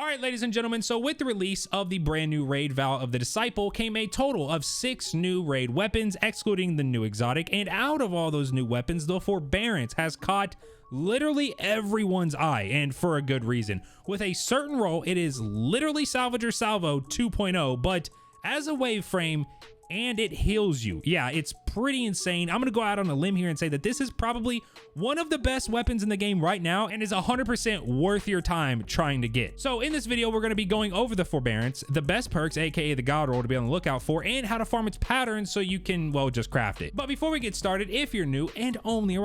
Alright, ladies and gentlemen, so with the release of the brand new raid Vow of the Disciple came a total of 6 new raid weapons, excluding the new exotic, and out of all those new weapons, the Forbearance has caught literally everyone's eye, and for a good reason. With a certain role, it is literally Salvagers Salvo 2.0, but as a wave frame, and it heals you. Yeah, it's pretty insane. I'm gonna go out on a limb here and say that this is probably one of the best weapons in the game right now and is 100% worth your time trying to get. So in this video, we're gonna be going over the Forbearance, the best perks, aka the God Roll, to be on the lookout for, and how to farm its patterns so you can, well, just craft it. But before we get started, if you're new, and only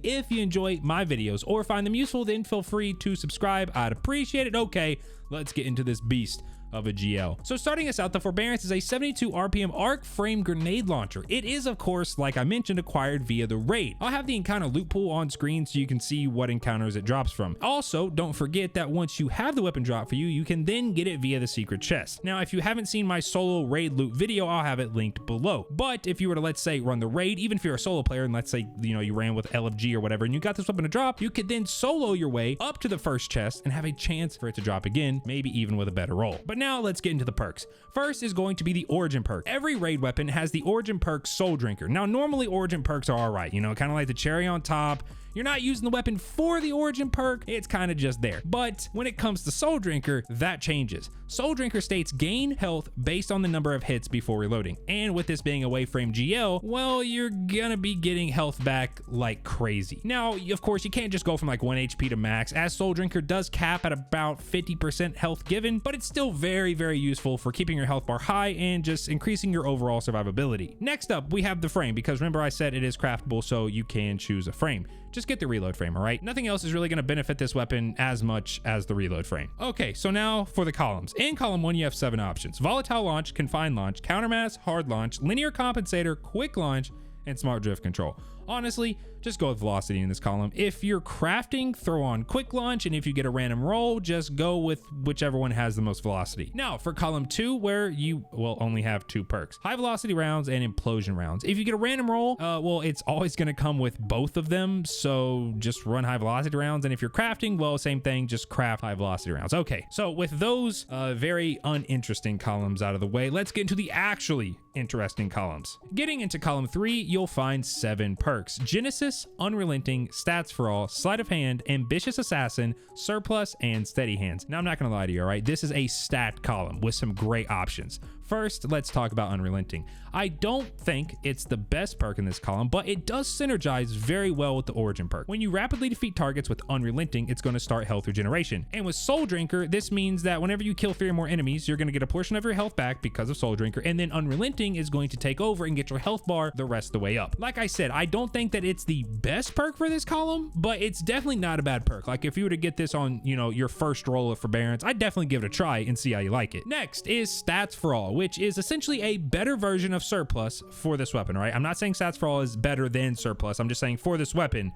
if you enjoy my videos or find them useful, then feel free to subscribe. I'd appreciate it. Okay, let's get into this beast of a GL. So starting us out, the Forbearance is a 72 RPM arc frame grenade launcher. It is, of course, like I mentioned, acquired via the raid. I'll have the encounter loot pool on screen so you can see what encounters it drops from. Also, don't forget that once you have the weapon drop for you, you can then get it via the secret chest. Now, if you haven't seen my solo raid loot video, I'll have it linked below. But if you were to, let's say, run the raid, even if you're a solo player, and let's say, you know, you ran with LFG or whatever, and you got this weapon to drop, you could then solo your way up to the first chest and have a chance for it to drop again, maybe even with a better roll. But now let's get into the perks. First is going to be the origin perk. Every raid weapon has the origin perk Soul Drinker. Now, normally origin perks are all right, you know, kind of like the cherry on top. You're not using the weapon for the origin perk, it's kind of just there. But when it comes to Soul Drinker, that changes. Soul Drinker states gain health based on the number of hits before reloading. And with this being a wave frame GL, well, you're gonna be getting health back like crazy. Now, of course, you can't just go from like 1 HP to max, as Soul Drinker does cap at about 50% health given, but it's still very, very useful for keeping your health bar high and just increasing your overall survivability. Next up, we have the frame, because remember I said it is craftable, so you can choose a frame. Just get the reload frame, all right? Nothing else is really gonna benefit this weapon as much as the reload frame. Okay, so now for the columns. In column 1, you have 7 options: volatile launch, confined launch, countermass, hard launch, linear compensator, quick launch, and smart drift control. Honestly, just go with velocity in this column. If you're crafting, throw on quick launch, and if you get a random roll, just go with whichever one has the most velocity. Now for column 2, where you will only have 2 perks: high velocity rounds and implosion rounds. If you get a random roll, well, it's always gonna come with both of them, so just run high velocity rounds. And if you're crafting, well, same thing, just craft high velocity rounds. Okay, so with those very uninteresting columns out of the way, let's get into the actually interesting columns. Getting into column 3, you'll find 7 perks: Genesis, Unrelenting, Stats for All, Sleight of Hand, Ambitious Assassin, Surplus, and Steady Hands. Now, I'm not gonna lie to you, all right? This is a stat column with some great options. First, let's talk about Unrelenting. I don't think it's the best perk in this column, but it does synergize very well with the origin perk. When you rapidly defeat targets with Unrelenting, it's going to start health regeneration. And with Soul Drinker, this means that whenever you kill 3 or more enemies, you're going to get a portion of your health back because of Soul Drinker, and then Unrelenting is going to take over and get your health bar the rest of the way up. Like I said, I don't think that it's the best perk for this column, but it's definitely not a bad perk. Like if you were to get this on, you know, your first roll of Forbearance, I'd definitely give it a try and see how you like it. Next is Stats for All, which is essentially a better version of Surplus for this weapon, right? I'm not saying Stats for All is better than Surplus. I'm just saying for this weapon,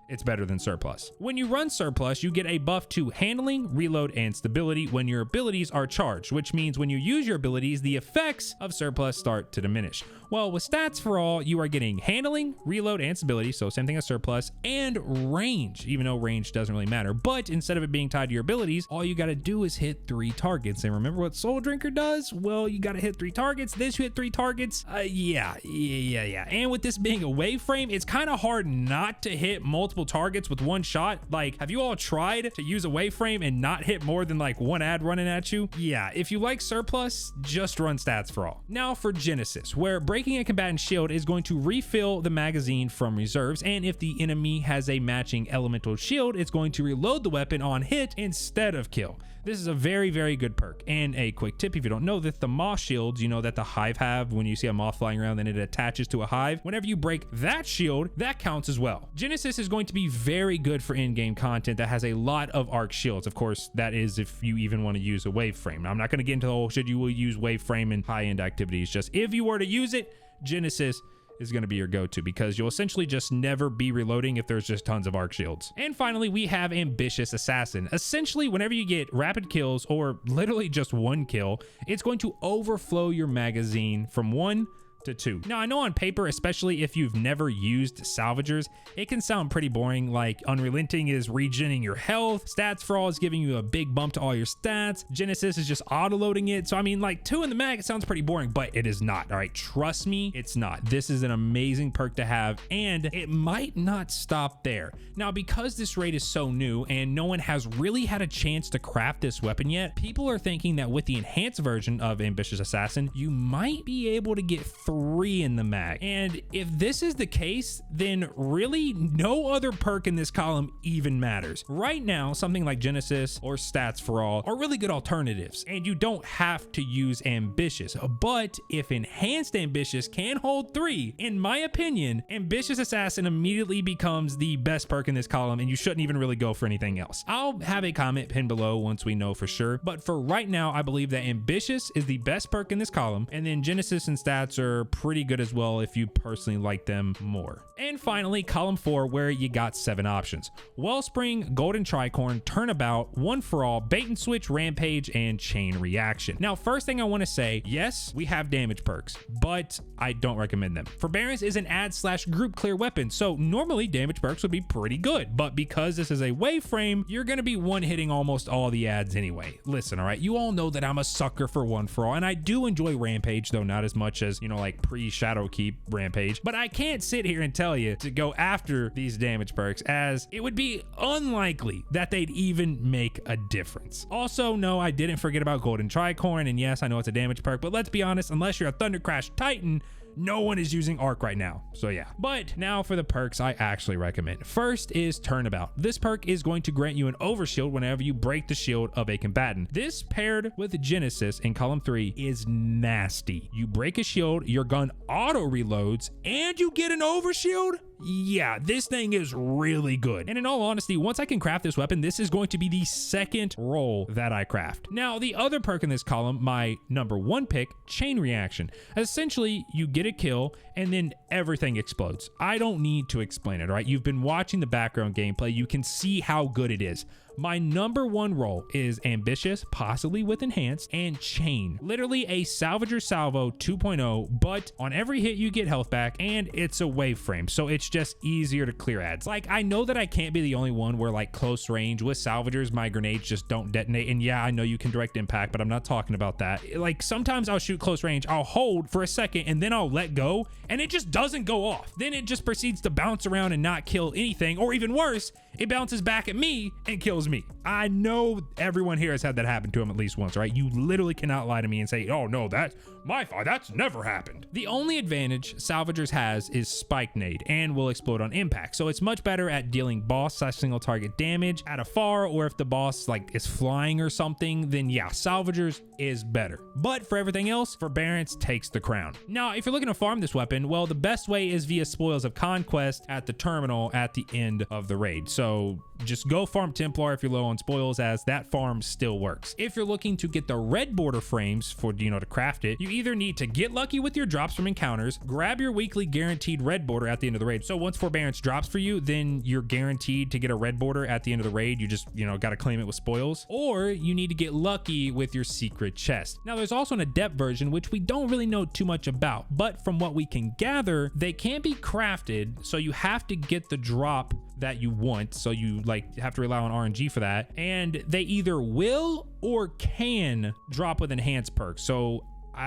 it's better than Surplus. When you run Surplus, you get a buff to handling, reload, and stability when your abilities are charged, which means when you use your abilities, the effects of Surplus start to diminish. Well, with Stats for All, you are getting handling, reload, and stability, so same thing as Surplus, and range, even though range doesn't really matter. But instead of it being tied to your abilities, all you gotta do is hit 3 targets. And remember what Soul Drinker does? Well, you gotta hit 3 targets. This, you hit 3 targets. Yeah. And with this being a wave frame, it's kind of hard not to hit multiple targets with one shot. Like, have you all tried to use a wave frame and not hit more than like 1 ad running at you? Yeah, if you like Surplus, just run Stats for All. Now for Genesis, where breaking a combatant's shield is going to refill the magazine from reserves, and if the enemy has a matching elemental shield, it's going to reload the weapon on hit instead of kill. This is a very, very good perk. And a quick tip, if you don't know that the moth shields, you know, that the hive have, when you see a moth flying around, then it attaches to a hive. Whenever you break that shield, that counts as well. Genesis is going to be very good for in-game content that has a lot of arc shields. Of course, that is if you even want to use a wave frame. Now, I'm not going to get into the whole should you use wave frame in high-end activities. Just if you were to use it, Genesis is going to be your go-to, because you'll essentially just never be reloading if there's just tons of arc shields. And finally, we have Ambitious Assassin. Essentially, whenever you get rapid kills or literally just 1 kill, it's going to overflow your magazine from 1 to 2. Now, I know on paper, especially if you've never used Salvagers, it can sound pretty boring. Like Unrelenting is regenerating your health, Stats for All is giving you a big bump to all your stats, Genesis is just auto-loading it. So I mean, like 2 in the mag, it sounds pretty boring, but it is not. All right, trust me, it's not. This is an amazing perk to have, and it might not stop there. Now, because this raid is so new and no one has really had a chance to craft this weapon yet, people are thinking that with the enhanced version of Ambitious Assassin, you might be able to get 3 in the mag. And if this is the case, then really no other perk in this column even matters. Right now, something like Genesis or Stats for All are really good alternatives, and you don't have to use Ambitious. But if Enhanced Ambitious can hold 3, in my opinion, Ambitious Assassin immediately becomes the best perk in this column, and you shouldn't even really go for anything else. I'll have a comment pinned below once we know for sure, but for right now, I believe that Ambitious is the best perk in this column, and then Genesis and Stats are pretty good as well if you personally like them more. And finally, column 4, where you got 7 options: Wellspring, Golden Tricorn, Turnabout, One for All, Bait and Switch, Rampage, and Chain Reaction. Now, first thing I want to say, yes, we have damage perks, but I don't recommend them. Forbearance is an ad/group clear weapon, so normally damage perks would be pretty good, but because this is a wave frame, you're going to be one-hitting almost all the ads anyway. Listen, all right, you all know that I'm a sucker for One for All, and I do enjoy Rampage, though not as much as, you know, like pre-Shadowkeep Rampage, but I can't sit here and tell you to go after these damage perks, as it would be unlikely that they'd even make a difference. Also, no, I didn't forget about Golden Tricorn, and yes, I know it's a damage perk, but let's be honest, unless you're a Thunder Crash Titan, no one is using Arc right now, so yeah. But now for the perks I actually recommend. First is Turnabout. This perk is going to grant you an overshield whenever you break the shield of a combatant. This paired with Genesis in column 3 is nasty. You break a shield, your gun auto reloads, and you get an overshield? Yeah, this thing is really good. And in all honesty, once I can craft this weapon, this is going to be the second roll that I craft. Now, the other perk in this column, my number 1 pick, Chain Reaction. Essentially, you get a kill and then everything explodes. I don't need to explain it, all right? You've been watching the background gameplay. You can see how good it is. My number 1 roll is Ambitious, possibly with Enhanced, and Chain. Literally a Salvagers Salvo 2.0, but on every hit you get health back, and it's a wave frame, so it's just easier to clear ads. Like, I know that I can't be the only one where, like, close range with Salvagers, my grenades just don't detonate, and yeah, I know you can direct impact, but I'm not talking about that. Like, sometimes I'll shoot close range, I'll hold for a second, and then I'll let go, and it just doesn't go off. Then it just proceeds to bounce around and not kill anything, or even worse, it bounces back at me and kills me. I know everyone here has had that happen to him at least once, right? You literally cannot lie to me and say, oh no, that's myfi, that's never happened. The only advantage Salvagers has is Spike Nade and will explode on impact. So it's much better at dealing boss/single target damage at afar, or if the boss like is flying or something, then yeah, Salvagers is better. But for everything else, Forbearance takes the crown. Now, if you're looking to farm this weapon, well, the best way is via Spoils of Conquest at the terminal at the end of the raid. So just go farm Templar if you're low on spoils, as that farm still works. If you're looking to get the red border frames for, you know, to craft it, you either need to get lucky with your drops from encounters, grab your weekly guaranteed red border at the end of the raid. So once Forbearance drops for you, then you're guaranteed to get a red border at the end of the raid. You just, you know, got to claim it with spoils, or you need to get lucky with your secret chest. Now, there's also an Adept version, which we don't really know too much about, but from what we can gather, they can be crafted, so you have to get the drop that you want, so you like have to rely on RNG for that, and they either will or can drop with enhanced perks. So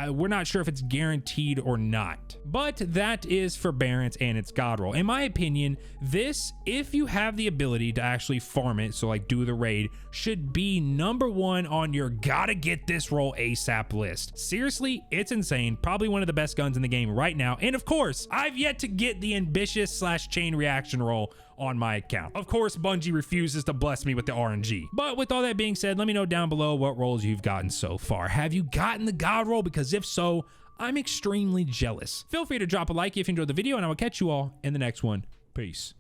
we're not sure if it's guaranteed or not, but that is Forbearance and its God Roll. In my opinion, this, if you have the ability to actually farm it, so like do the raid, should be number 1 on your gotta get this roll ASAP list. Seriously, it's insane. Probably one of the best guns in the game right now. And of course, I've yet to get the Ambitious/Chain Reaction roll on my account. Of course, Bungie refuses to bless me with the RNG. But with all that being said, let me know down below what rolls you've gotten so far. Have you gotten the God Roll? Because if so, I'm extremely jealous. Feel free to drop a like if you enjoyed the video, and I will catch you all in the next one. Peace.